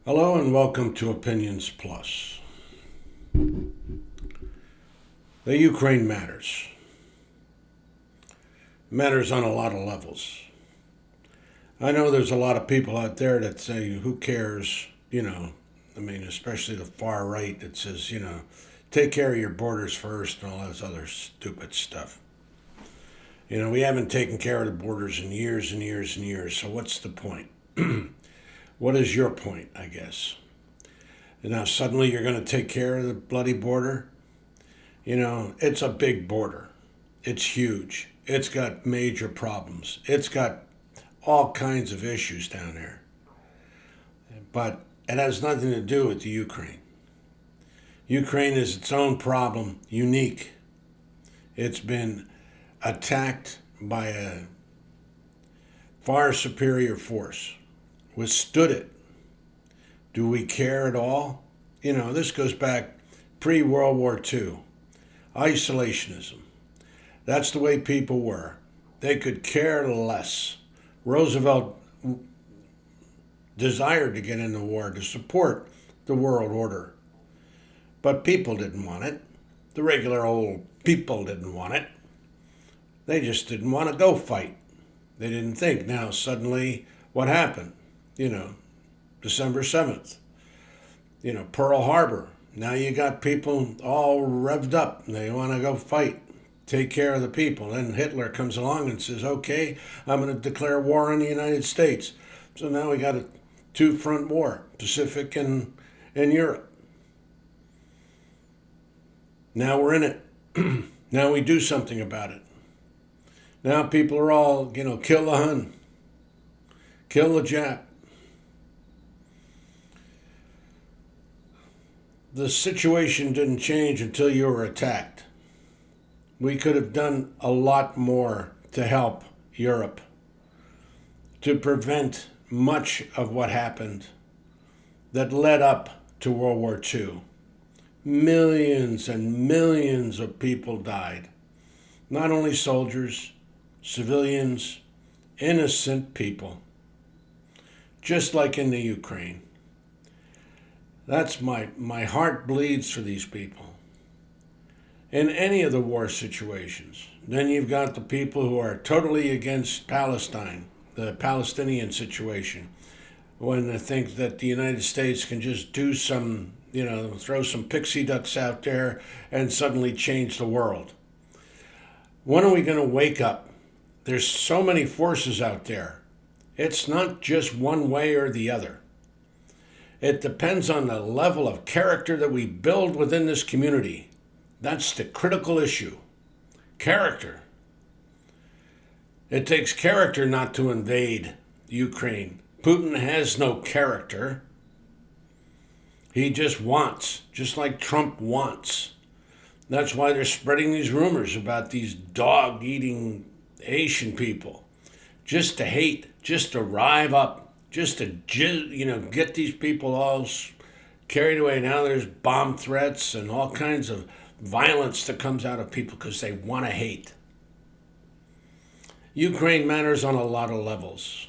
Hello and welcome to Opinions Plus. The Ukraine matters. It matters on a lot of levels. I know there's a lot of people out there that say, who cares? Especially the far right that says, take care of your borders first and all this other stupid stuff. We haven't taken care of the borders in years and years and years, so what's the point? What is your point, I guess? And now suddenly you're going to take care of the bloody border? It's a big border. It's huge. It's got major problems. It's got all kinds of issues down there. But it has nothing to do with the Ukraine. Ukraine is its own problem, unique. It's been attacked by a far superior force, withstood it. Do we care at all? This goes back pre-World War II. Isolationism. That's the way people were. They could care less. Roosevelt desired to get in the war to support the world order. But people didn't want it. The regular old people didn't want it. They just didn't want to go fight. They didn't think. Now, suddenly, what happened? December 7th. Pearl Harbor. Now you got people all revved up. They want to go fight, take care of the people. Then Hitler comes along and says, okay, I'm going to declare war on the United States. So now we got a two-front war, Pacific and Europe. Now we're in it. Now we do something about it. Now people are all, kill the Hun, kill the Jap. The situation didn't change until you were attacked. We could have done a lot more to help Europe, to prevent much of what happened that led up to World War II. Millions and millions of people died. Not only soldiers, civilians, innocent people. Just like in the Ukraine. That's my heart bleeds for these people. In any of the war situations. Then you've got the people who are totally against Palestine, the Palestinian situation, when they think that the United States can just do some, throw some pixie ducks out there and suddenly change the world. When are we going to wake up? There's so many forces out there. It's not just one way or the other. It depends on the level of character that we build within this community. That's the critical issue. Character. It takes character not to invade Ukraine. Putin has no character. He just wants, just like Trump wants. That's why they're spreading these rumors about these dog-eating Haitian people. Just to hate, just to rive up. Just to, get these people all carried away. Now there's bomb threats and all kinds of violence that comes out of people because they want to hate. Ukraine matters on a lot of levels.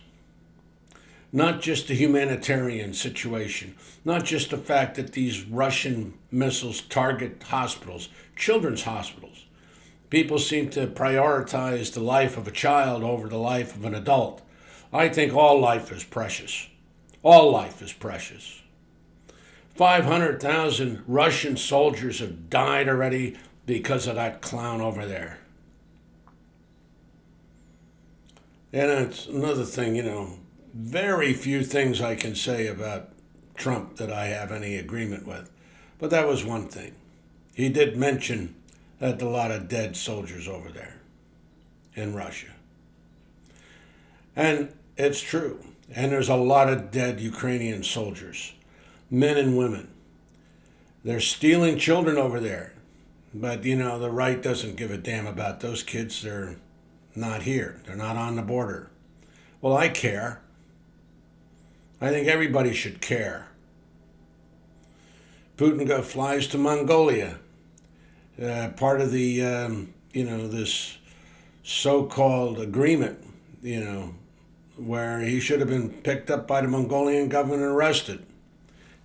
Not just the humanitarian situation. Not just the fact that these Russian missiles target hospitals, children's hospitals. People seem to prioritize the life of a child over the life of an adult. I think all life is precious. All life is precious. 500,000 Russian soldiers have died already because of that clown over there. And it's another thing, very few things I can say about Trump that I have any agreement with. But that was one thing. He did mention that a lot of dead soldiers over there in Russia. And it's true. And there's a lot of dead Ukrainian soldiers, men and women. They're stealing children over there. But, the right doesn't give a damn about those kids. They're not here. They're not on the border. Well, I care. I think everybody should care. Putin flies to Mongolia. Part of the, this so-called agreement, where he should have been picked up by the Mongolian government and arrested.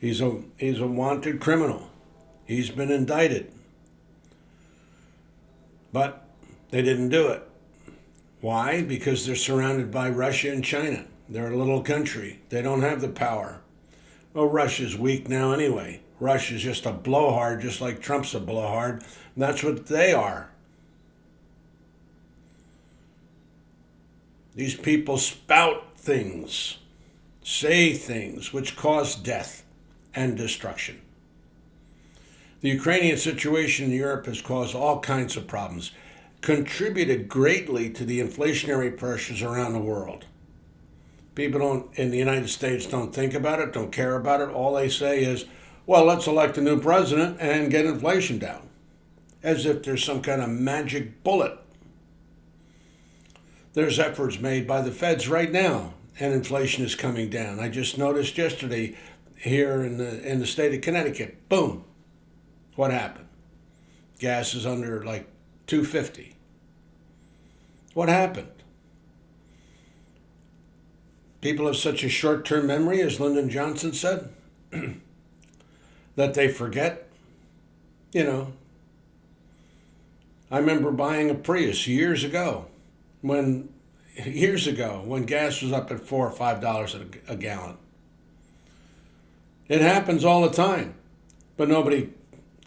He's a wanted criminal. He's been indicted. But they didn't do it. Why? Because they're surrounded by Russia and China. They're a little country. They don't have the power. Well, Russia's weak now anyway. Russia's just a blowhard, just like Trump's a blowhard. And that's what they are. These people spout things, say things which cause death and destruction. The Ukrainian situation in Europe has caused all kinds of problems, contributed greatly to the inflationary pressures around the world. People in the United States don't think about it, don't care about it. All they say is, well, let's elect a new president and get inflation down, as if there's some kind of magic bullet. There's efforts made by the feds right now, and inflation is coming down. I just noticed yesterday here in the state of Connecticut, boom, what happened? Gas is under like $2.50. What happened? People have such a short-term memory, as Lyndon Johnson said, that they forget. I remember buying a Prius years ago when gas was up at $4 or $5 a gallon. It happens all the time, but nobody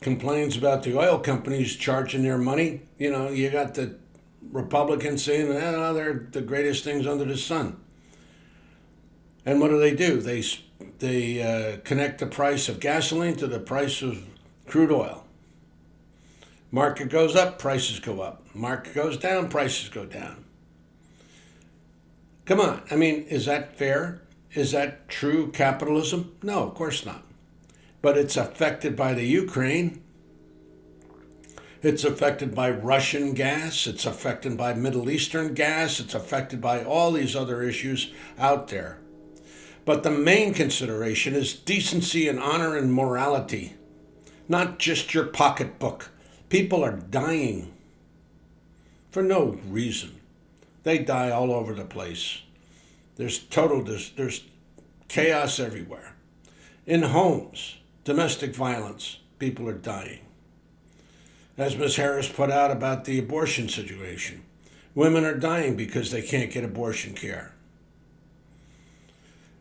complains about the oil companies charging their money. You got the Republicans saying, they're the greatest things under the sun. And what do? They connect the price of gasoline to the price of crude oil. Market goes up, prices go up. Market goes down, prices go down. Come on, is that fair? Is that true capitalism? No, of course not. But it's affected by the Ukraine. It's affected by Russian gas. It's affected by Middle Eastern gas. It's affected by all these other issues out there. But the main consideration is decency and honor and morality, not just your pocketbook. People are dying for no reason. They die all over the place. There's chaos everywhere. In homes, domestic violence, people are dying. As Ms. Harris put out about the abortion situation, women are dying because they can't get abortion care.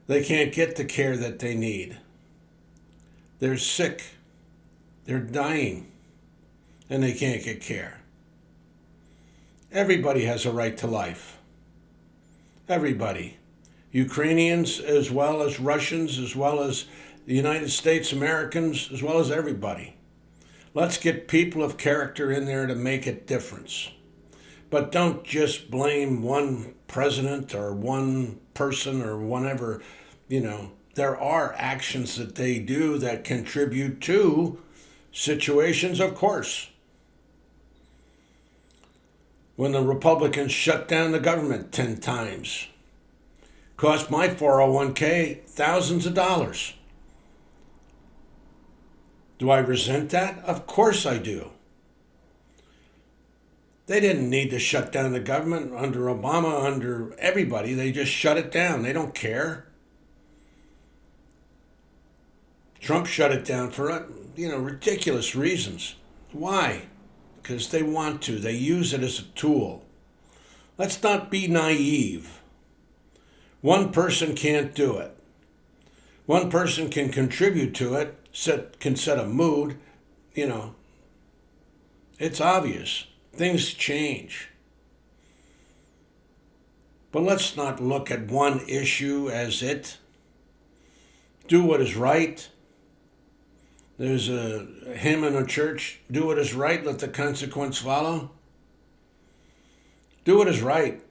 They can't get the care that they need. They're sick. They're dying. And they can't get care. Everybody has a right to life. Everybody. Ukrainians as well as Russians, as well as the United States Americans, as well as everybody. Let's get people of character in there to make a difference. But don't just blame one president or one person or whatever. There are actions that they do that contribute to situations, of course. When the Republicans shut down the government 10 times, cost my 401k thousands of dollars. Do I resent that? Of course I do. They didn't need to shut down the government under Obama, under everybody. They just shut it down. They don't care. Trump shut it down for, ridiculous reasons. Why? Because they want to. They use it as a tool. Let's not be naive. One person can't do it. One person can contribute to it, can set a mood. It's obvious. Things change. But let's not look at one issue as it. Do what is right. There's a hymn in a church, do what is right, let the consequence follow. Do what is right.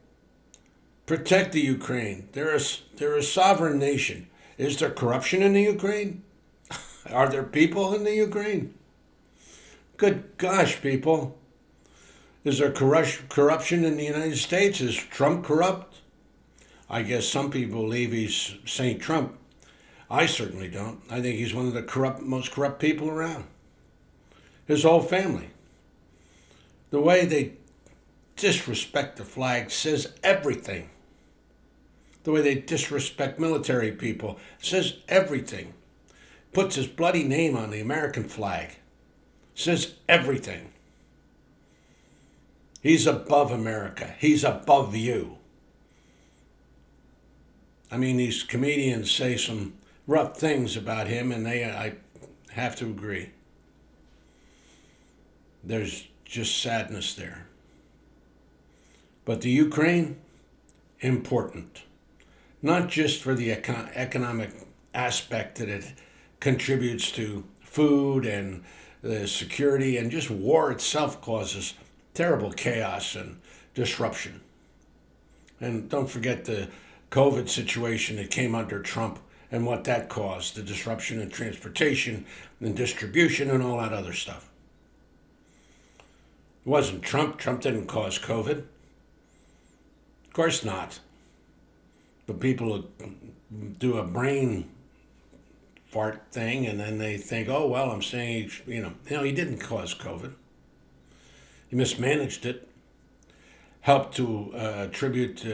Protect the Ukraine. They're a sovereign nation. Is there corruption in the Ukraine? Are there people in the Ukraine? Good gosh, people. Is there corruption in the United States? Is Trump corrupt? I guess some people believe he's Saint Trump. I certainly don't. I think he's one of the most corrupt people around. His whole family. The way they disrespect the flag says everything. The way they disrespect military people says everything. puts his bloody name on the American flag. Says everything. He's above America. He's above you. I mean, these comedians say some rough things about him, and I have to agree. There's just sadness there. But the Ukraine, important. Not just for the economic aspect that it contributes to food and the security, and just war itself causes terrible chaos and disruption. And don't forget the COVID situation that came under Trump and what that caused, the disruption in transportation and distribution and all that other stuff. It wasn't Trump. Trump didn't cause COVID. Of course not. But people do a brain fart thing, and then they think, oh, well, I'm saying, he didn't cause COVID. He mismanaged it, helped to attribute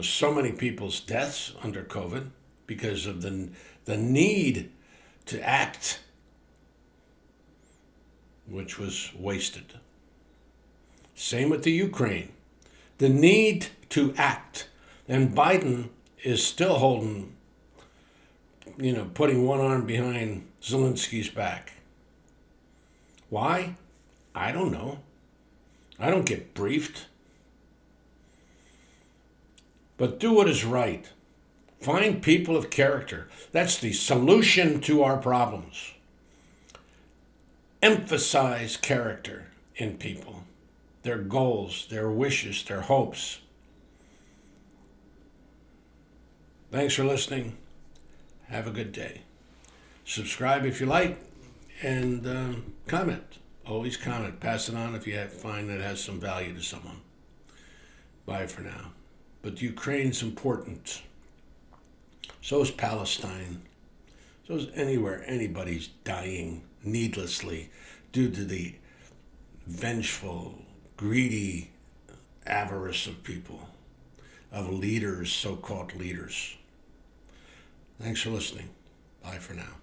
so many people's deaths under COVID because of the need to act, which was wasted. Same with the Ukraine. The need to act. And Biden is still holding, putting one arm behind Zelensky's back. Why? I don't know. I don't get briefed. But do what is right. Find people of character. That's the solution to our problems. Emphasize character in people, their goals, their wishes, their hopes. Thanks for listening. Have a good day. Subscribe if you like, and comment. Always comment. Pass it on if you find that it has some value to someone. Bye for now. But Ukraine's important. So is Palestine. So is anywhere anybody's dying needlessly due to the vengeful, greedy avarice of people, of leaders, so-called leaders. Thanks for listening. Bye for now.